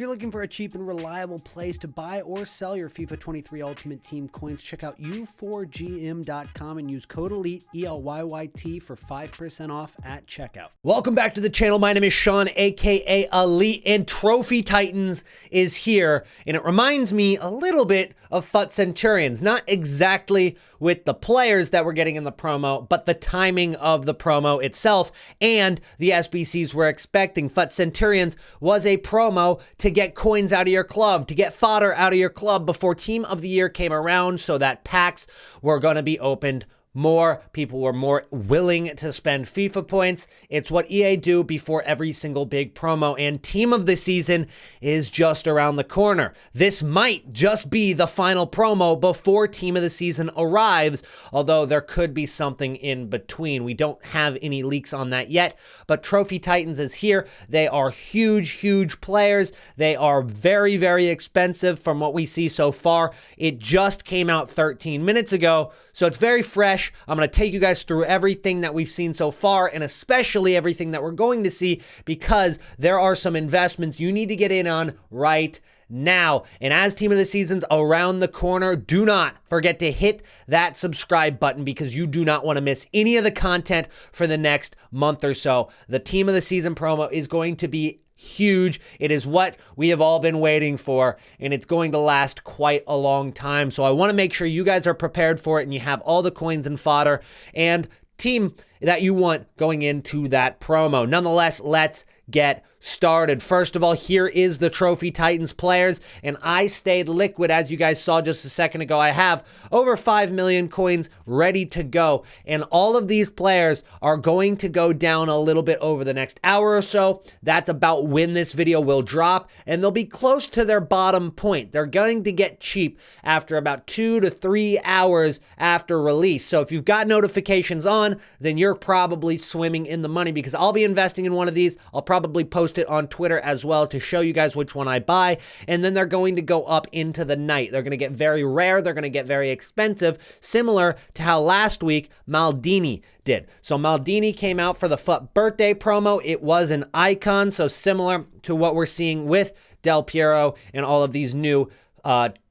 If you're looking for a cheap and reliable place to buy or sell your FIFA 23 Ultimate Team coins, check out u4gm.com and use code ELITE, ELYYT, for 5% off at checkout. Welcome back to the channel. My name is Sean, aka Elite, and Trophy Titans is here. And it reminds me a little bit of FUT Centurions. Not exactly with the players that we're getting in the promo, but the timing of the promo itself and the SBCs we're expecting. FUT Centurions was a promo to get coins out of your club, to get fodder out of your club before Team of the Year came around, so that packs were going to be opened more. People were more willing to spend FIFA points. It's what EA do before every single big promo, and Team of the Season is just around the corner. This might just be the final promo before Team of the Season arrives, although there could be something in between. We don't have any leaks on that yet, but Trophy Titans is here. They are huge players. They are very expensive from what we see so far. It just came out 13 minutes ago, so it's very fresh. I'm going to take you guys through everything that we've seen so far, and especially everything that we're going to see, because there are some investments you need to get in on right now. And as Team of the Season's around the corner, do not forget to hit that subscribe button, because you do not want to miss any of the content for the next month or so. The Team of the Season promo is going to be huge. It is what we have all been waiting for, and it's going to last quite a long time. So I want to make sure you guys are prepared for it and you have all the coins and fodder and team that you want going into that promo. Nonetheless, let's get started. First of all, here is the Trophy Titans players, and I stayed liquid. As you guys saw just a second ago, I have over 5 million coins ready to go, and all of these players are going to go down a little bit over the next hour or so. That's about when this video will drop, and they'll be close to their bottom point. They're going to get cheap after about 2 to 3 hours after release. So if you've got notifications on, then you're probably swimming in the money, because I'll be investing in one of these. I'll probably post it on Twitter as well to show you guys which one I buy, and then they're going to go up into the night. They're going to get very rare. They're going to get very expensive, similar to how last week Maldini did. So Maldini came out for the FUT birthday promo. It was an icon, so similar to what we're seeing with Del Piero and all of these new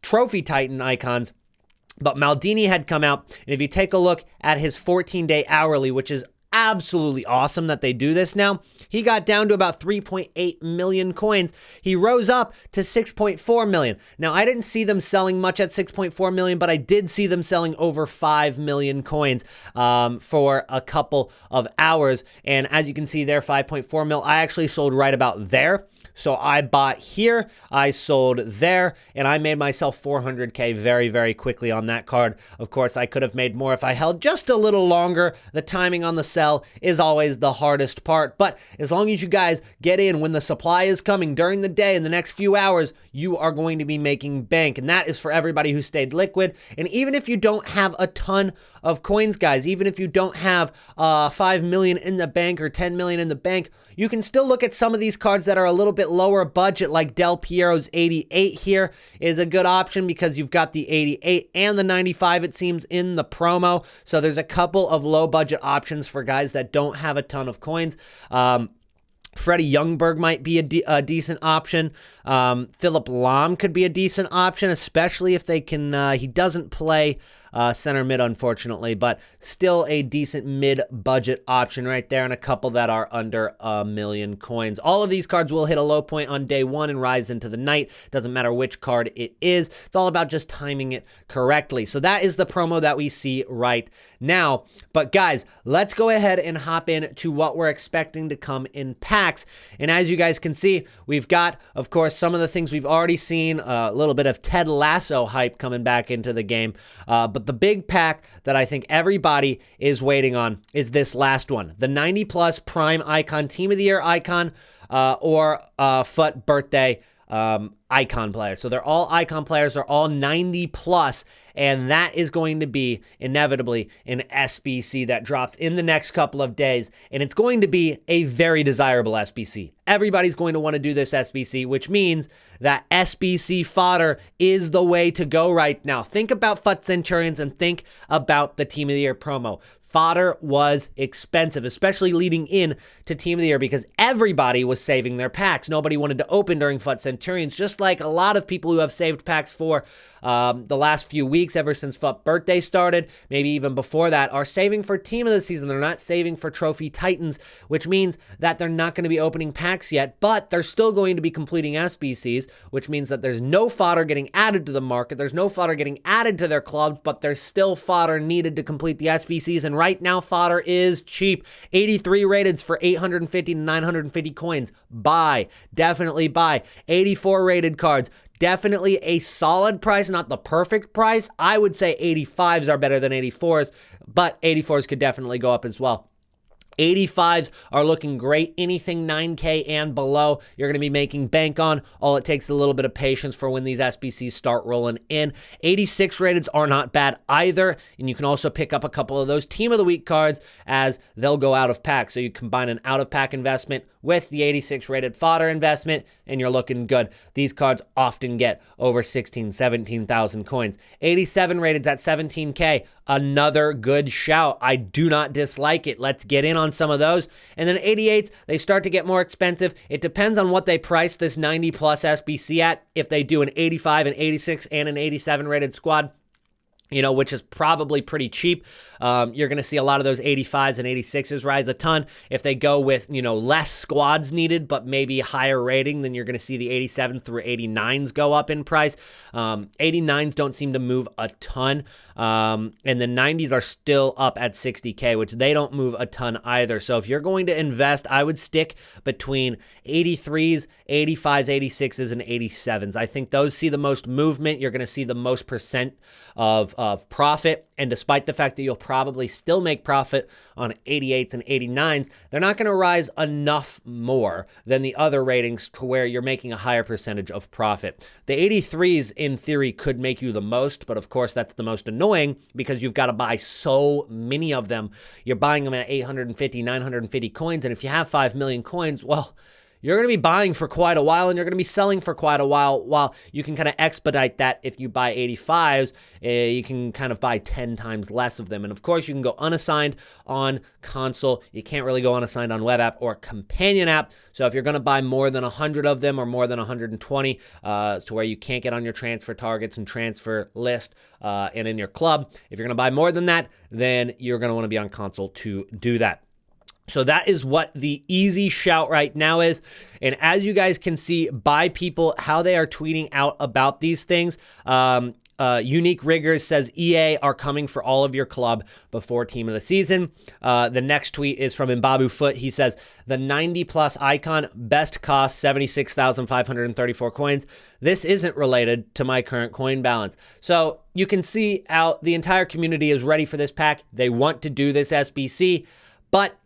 Trophy Titan icons. But Maldini had come out, and if you take a look at his 14-day hourly, which is absolutely awesome that they do this now, he got down to about 3.8 million coins. He rose up to 6.4 million. Now, I didn't see them selling much at 6.4 million, but I did see them selling over 5 million coins for a couple of hours. And as you can see there, 5.4 mil, I actually sold right about there. So I bought here, I sold there, and I made myself 400K very quickly on that card. Of course, I could have made more if I held just a little longer. The timing on the sell is always the hardest part, but as long as you guys get in when the supply is coming during the day in the next few hours, you are going to be making bank, and that is for everybody who stayed liquid. And even if you don't have a ton of coins, guys, even if you don't have 5 million in the bank or 10 million in the bank, you can still look at some of these cards that are a little bit lower budget, like Del Piero's 88 here is a good option, because you've got the 88 and the 95, it seems, in the promo. So there's a couple of low budget options for guys that don't have a ton of coins. Freddie Ljungberg might be a decent option. Philip Lahm could be a decent option, especially if they can, he doesn't play center mid, unfortunately, but still a decent mid-budget option right there, and a couple that are under 1 million coins. All of these cards will hit a low point on day one and rise into the night. Doesn't matter which card it is. It's all about just timing it correctly. So that is the promo that we see right now. But guys, let's go ahead and hop into what we're expecting to come in packs. And as you guys can see, we've got, of course, some of the things we've already seen, a little bit of Ted Lasso hype coming back into the game, but the big pack that I think everybody is waiting on is this last one, the 90+ Prime Icon Team of the Year icon, or FUT birthday icon players. So they're all icon players. They're all 90+, and that is going to be inevitably an SBC that drops in the next couple of days, and it's going to be a very desirable SBC. Everybody's going to want to do this SBC, which means that SBC fodder is the way to go right now. Think about FUT Centurions and think about the Team of the Year promo. fodder was expensive, especially leading in to Team of the Year because everybody was saving their packs. Nobody wanted to open during FUT Centurions, just like a lot of people who have saved packs for the last few weeks ever since FUT Birthday started, maybe even before that, are saving for Team of the Season. They're not saving for Trophy Titans, which means that they're not going to be opening packs yet, but they're still going to be completing SBCs, which means that there's no fodder getting added to the market. There's no fodder getting added to their clubs, but there's still fodder needed to complete the SBCs, and right now fodder is cheap. 83 rateds for 850 to 950 coins. Buy. Definitely buy. 84 rated cards. Definitely a solid price, not the perfect price. I would say 85s are better than 84s, but 84s could definitely go up as well. 85s are looking great. Anything 9K and below, you're going to be making bank on. All it takes is a little bit of patience for when these SBCs start rolling in. 86 rateds are not bad either, and you can also pick up a couple of those Team of the Week cards as they'll go out of pack. So you combine an out of pack investment with the 86 rated fodder investment, and you're looking good. These cards often get over 16, 17,000 coins. 87 rateds at 17K, another good shout. I do not dislike it. Let's get in on some of those. And then 88s, they start to get more expensive. It depends on what they price this 90 plus SBC at. If they do an 85, an 86, and an 87 rated squad, which is probably pretty cheap. You're going to see a lot of those 85s and 86s rise a ton. If they go with, less squads needed, but maybe higher rating, then you're going to see the 87 through 89s go up in price. 89s don't seem to move a ton. And the 90s are still up at 60K, which they don't move a ton either. So if you're going to invest, I would stick between 83s, 85s, 86s, and 87s. I think those see the most movement. You're going to see the most percent of profit. And despite the fact that you'll probably still make profit on 88s and 89s, they're not going to rise enough more than the other ratings to where you're making a higher percentage of profit. The 83s, in theory, could make you the most, but of course, that's the most annoying because you've got to buy so many of them. You're buying them at 850, 950 coins, and if you have 5 million coins, well, you're going to be buying for quite a while and you're going to be selling for quite a while you can kind of expedite that. If you buy 85s, you can kind of buy 10 times less of them. And of course, you can go unassigned on console. You can't really go unassigned on web app or companion app. So if you're going to buy more than 100 of them or more than 120 to where you can't get on your transfer targets and transfer list and in your club, if you're going to buy more than that, then you're going to want to be on console to do that. So that is what the easy shout right now is. And as you guys can see by people, how they are tweeting out about these things, Unique Riggers says EA are coming for all of your club before Team of the Season. The next tweet is from Mbabu Foot. He says, the 90 plus icon, best cost 76,534 coins. This isn't related to my current coin balance. So you can see how the entire community is ready for this pack. They want to do this SBC, but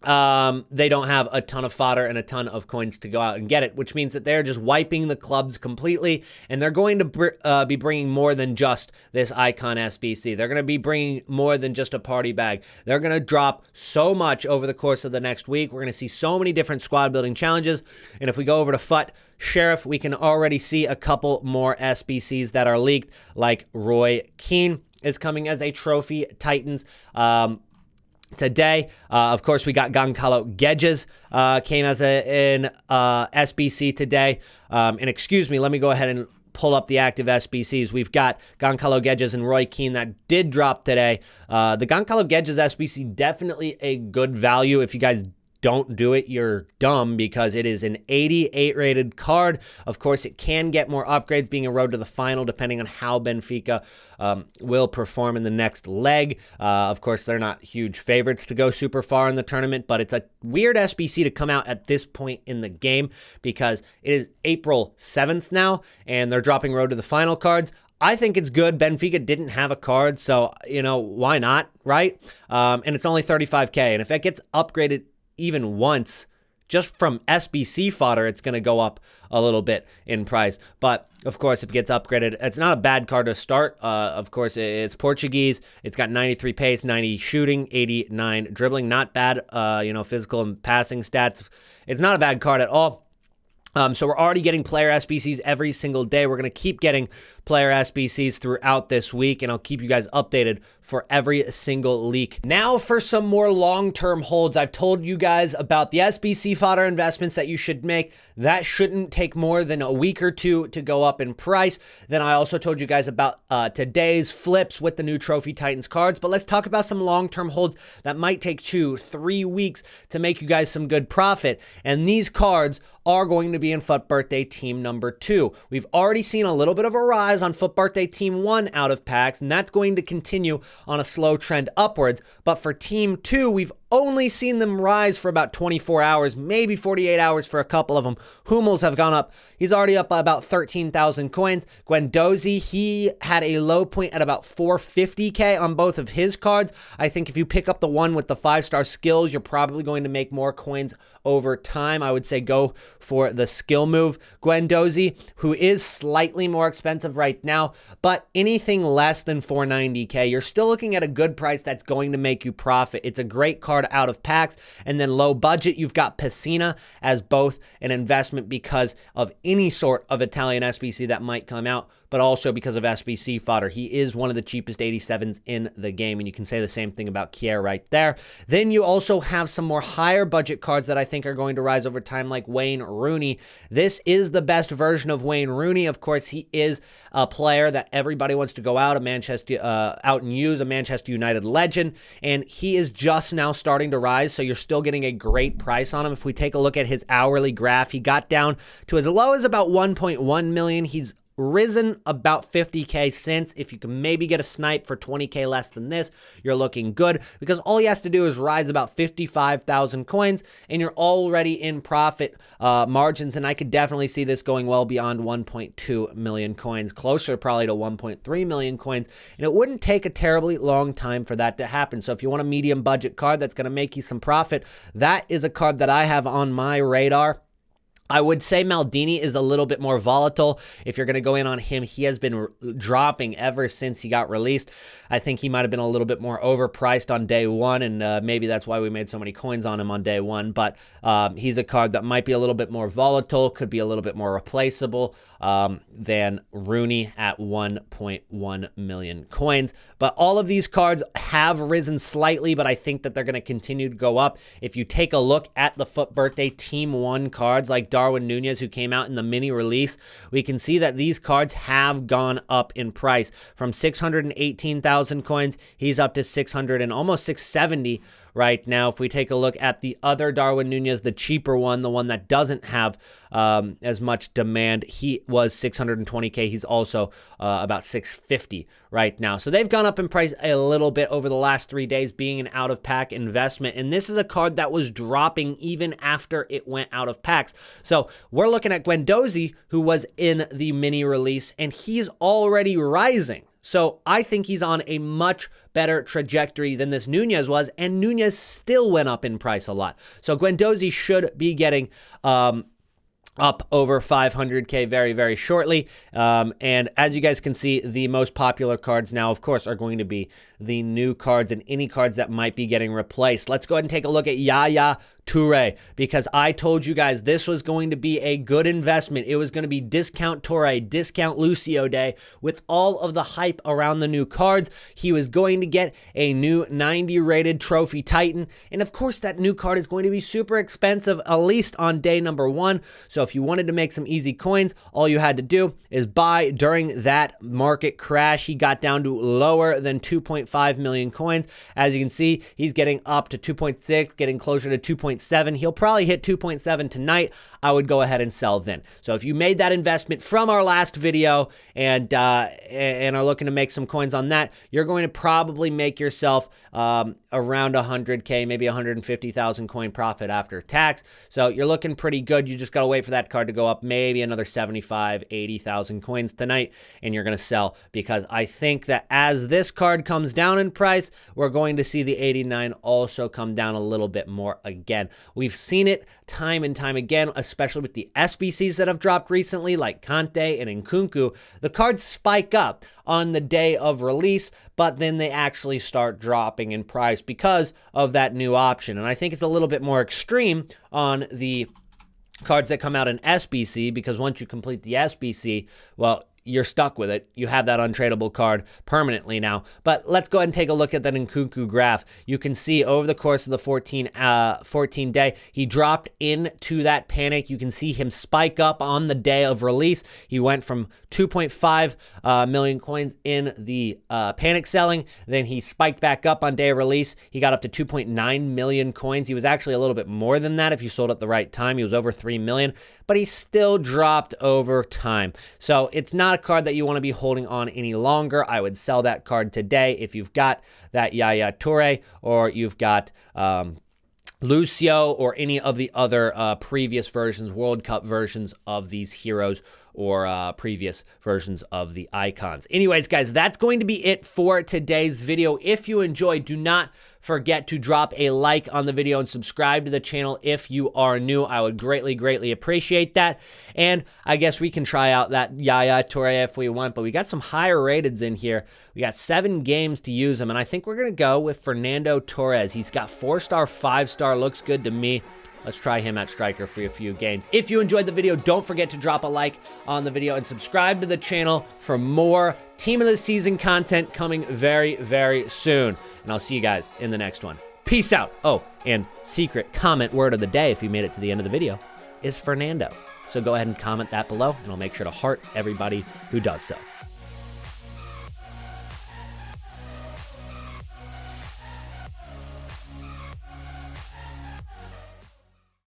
they don't have a ton of fodder and a ton of coins to go out and get it, which means that they're just wiping the clubs completely, and they're going to be bringing more than just this icon SBC. They're going to be bringing more than just a party bag. They're going to drop so much over the course of the next week. We're going to see so many different squad building challenges, and if we go over to FUT Sheriff, we can already see a couple more SBCs that are leaked, like Roy Keane is coming as a Trophy Titans. Today, of course, we got Goncalo Gedges came as an SBC today. And excuse me, let me go ahead and pull up the active SBCs. We've got Goncalo Gedges and Roy Keane that did drop today. The Goncalo Gedges SBC, definitely a good value. If you guys don't do it, you're dumb, because it is an 88 rated card. Of course, it can get more upgrades being a road to the final depending on how Benfica will perform in the next leg. Of course, they're not huge favorites to go super far in the tournament, but it's a weird SBC to come out at this point in the game because it is April 7th now, and they're dropping road to the final cards. I think it's good. Benfica didn't have a card, so, why not, right? And it's only 35K, and if it gets upgraded even once, just from SBC fodder, it's going to go up a little bit in price. But, of course, if it gets upgraded, it's not a bad card to start. Of course, it's Portuguese. It's got 93 pace, 90 shooting, 89 dribbling. Not bad, physical and passing stats. It's not a bad card at all. So we're already getting player SBCs every single day. We're going to keep getting player SBCs throughout this week, and I'll keep you guys updated for every single leak. Now for some more long-term holds. I've told you guys about the SBC fodder investments that you should make. That shouldn't take more than a week or two to go up in price. Then I also told you guys about today's flips with the new Trophy Titans cards. But let's talk about some long-term holds that might take 2-3 weeks to make you guys some good profit. And these cards are going to be in FUT Birthday Team number 2. We've already seen a little bit of a rise on FUT Birthday Team 1 out of packs, and that's going to continue on a slow trend upwards. But for Team 2, we've only seen them rise for about 24 hours, maybe 48 hours for a couple of them. Hummels have gone up. He's already up by about 13,000 coins. Guendouzi, he had a low point at about 450k on both of his cards. I think if you pick up the one with the 5-star skills, you're probably going to make more coins over time. I would say go for the skill move. Guendouzi, who is slightly more expensive right now, but anything less than 490k, you're still looking at a good price that's going to make you profit. It's a great card out of packs. And then low budget, you've got Pessina as both an investment because of any sort of Italian SBC that might come out, but also because of SBC fodder. He is one of the cheapest 87s in the game, and you can say the same thing about Kier right there. Then you also have some more higher budget cards that I think are going to rise over time, like Wayne Rooney. This is the best version of Wayne Rooney. Of course, he is a player that everybody wants to go out and use, a Manchester United legend, and he is just now starting to rise, so you're still getting a great price on him. If we take a look at his hourly graph, he got down to as low as about 1.1 million. He's risen about 50k since. If you can maybe get a snipe for 20k less than this, you're looking good, because all he has to do is rise about 55,000 coins and you're already in profit margins. And I could definitely see this going well beyond 1.2 million coins, closer probably to 1.3 million coins, and it wouldn't take a terribly long time for that to happen. So if you want a medium budget card that's going to make you some profit, that is a card that I have on my radar. I would say Maldini is a little bit more volatile. If you're going to go in on him, he has been dropping ever since he got released. I think he might have been a little bit more overpriced on day one, and maybe that's why we made so many coins on him on day one. But he's a card that might be a little bit more volatile, could be a little bit more replaceable than Rooney at 1.1 million coins. But all of these cards have risen slightly, but I think that they're going to continue to go up. If you take a look at the FUT Birthday Team 1 cards like Darwin Nunez, who came out in the mini release, we can see that these cards have gone up in price. From 618,000 coins, he's up to 600 and almost 670 right now. If we take a look at the other Darwin Nunez, the cheaper one, the one that doesn't have as much demand, he was 620k. He's also about 650 right now. So they've gone up in price a little bit over the last 3 days, being an out-of-pack investment. And this is a card that was dropping even after it went out of packs. So we're looking at Guendouzi, who was in the mini release, and he's already rising. So I think he's on a much better trajectory than this Nunez was, and Nunez still went up in price a lot. So Guendouzi should be getting up over 500k very, very shortly. And as you guys can see, the most popular cards now, of course, are going to be the new cards and any cards that might be getting replaced. Let's go ahead and take a look at Yaya Toure, because I told you guys this was going to be a good investment. It was going to be discount Toure, discount Lucio Day. With all of the hype around the new cards, he was going to get a new 90 rated Trophy Titan. And of course, that new card is going to be super expensive, at least on day number 1. So if you wanted to make some easy coins, all you had to do is buy during that market crash. He got down to lower than 2.5 million coins. As you can see, he's getting up to 2.6, getting closer to 2.7. He'll probably hit 2.7 tonight. I would go ahead and sell then. So if you made that investment from our last video and are looking to make some coins on that, you're going to probably make yourself around 100k, maybe 150,000 coin profit after tax. So you're looking pretty good. You just got to wait for that card to go up maybe another 75, 80,000 coins tonight, and you're going to sell, because I think that as this card comes down in price, we're going to see the 89 also come down a little bit more again. We've seen it time and time again, especially with the SBCs that have dropped recently, like Kante and Nkunku. The cards spike up on the day of release, but then they actually start dropping in price because of that new option. And I think it's a little bit more extreme on the cards that come out in SBC, because once you complete the SBC, well, you're stuck with it. You have that untradeable card permanently now. But let's go ahead and take a look at that Nkunku graph. You can see over the course of the 14 day, he dropped into that panic. You can see him spike up on the day of release. He went from 2.5 million coins in the panic selling. Then he spiked back up on day of release. He got up to 2.9 million coins. He was actually a little bit more than that if you sold at the right time. He was over 3 million, but he still dropped over time. So it's not a card that you want to be holding on any longer. I would sell that card today if you've got that Yaya Toure, or you've got Lucio, or any of the other previous versions, World Cup versions of these heroes, or previous versions of the icons. Anyways, guys, that's going to be it for today's video. If you enjoyed, do not forget to drop a like on the video and subscribe to the channel if you are new. I would greatly, greatly appreciate that. And I guess we can try out that Yaya Toure if we want, but we got some higher rateds in here. We got 7 games to use them, and I think we're going to go with Fernando Torres. He's got 4-star, 5-star, looks good to me. Let's try him at striker for a few games. If you enjoyed the video, don't forget to drop a like on the video and subscribe to the channel for more Team of the Season content coming very, very soon. And I'll see you guys in the next one. Peace out. Oh, and secret comment word of the day, if you made it to the end of the video, is Fernando. So go ahead and comment that below, and I'll make sure to heart everybody who does so.